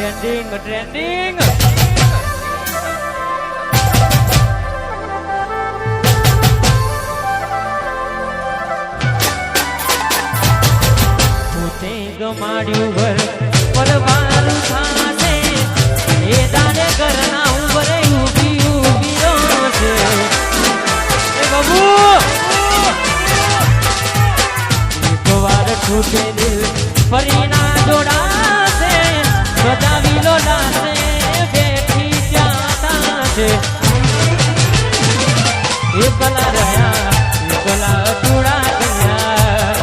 trending trending માડ્યું ઘર પરવારું થાશે એ દાને ઘરના ઉભરે ઊભી ઊભી રોશે એ બાબુ એકવાર છૂટે દિલ ફરી ના જોડાશે બધા વિલોડાશે બેઠી જાતા છે એકલા રહ્યા એકલા અધૂરા ગયા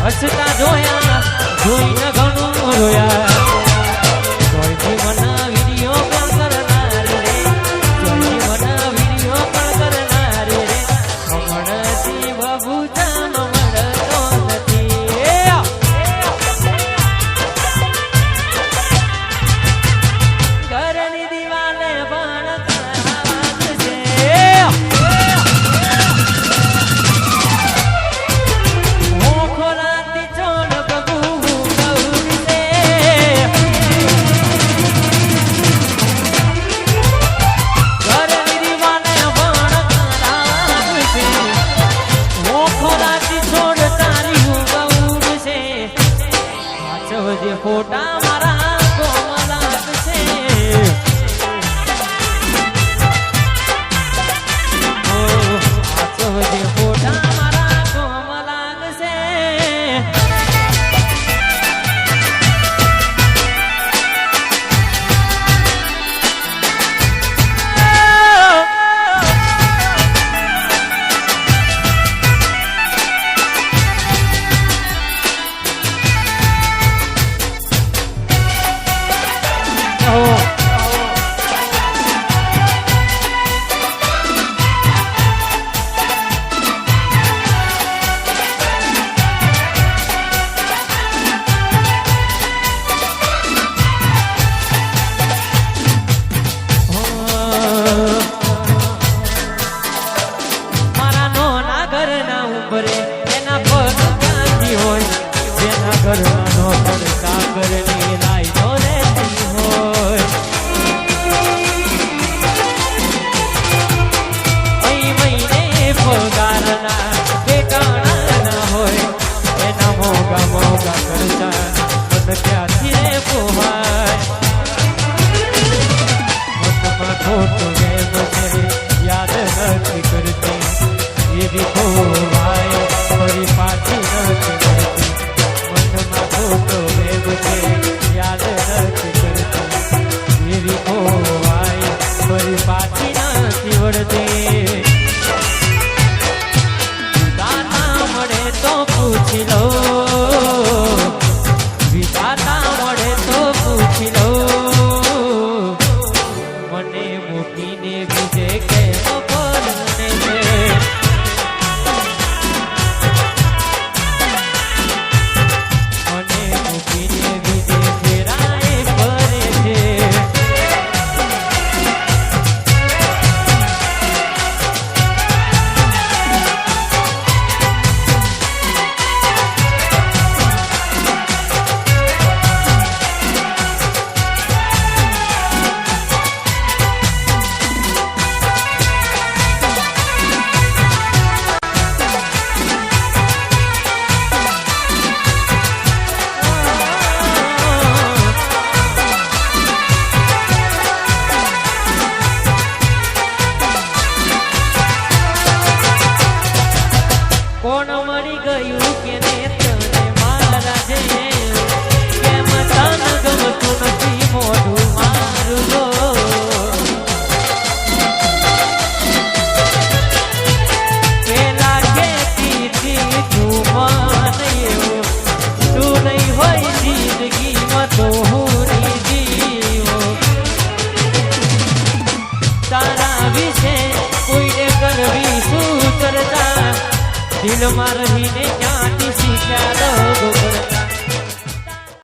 હસતા જોયા જોઈને ઘણું રોયા કોઈ જીવના વિડીયો પણ કરનાર રે કોઈ જીવના વિડીયો પણ કરનાર રે હમણાંથી બાબુ જામ મળતો નથી ઘરની દિવાલે પણ કરાવાત છે હું ખોલાતી ચોન ફોટા મારા કોમલાત છે ઓ આસવજે ફોટા મારા કોમલાત છે એના પર ક્યાંથી હોય જેના ઘરનો પણ કાગળની લાઈનો રહેતી હોય અહીં મહિને પગારના ઠેકાણા ના હોય એના મોગા મોગા ખર્ચા મન ક્યાંથી રે પોહાય મનમાં ખોટું ગેમ છે યાદ નથી કરતી એવી ખોવાય ફરી પાછી નથી કરતી મનમાં ખોટો વેગ છે યાદ નથી કરતી એવી ખોવાય ફરી પાછી નથી વળતી વિધાતા મળે તો પૂછી લો વિધાતા મળે તો પૂછી લો મને મૂકીને બીજે કેમ પરને છે મને મૂકીને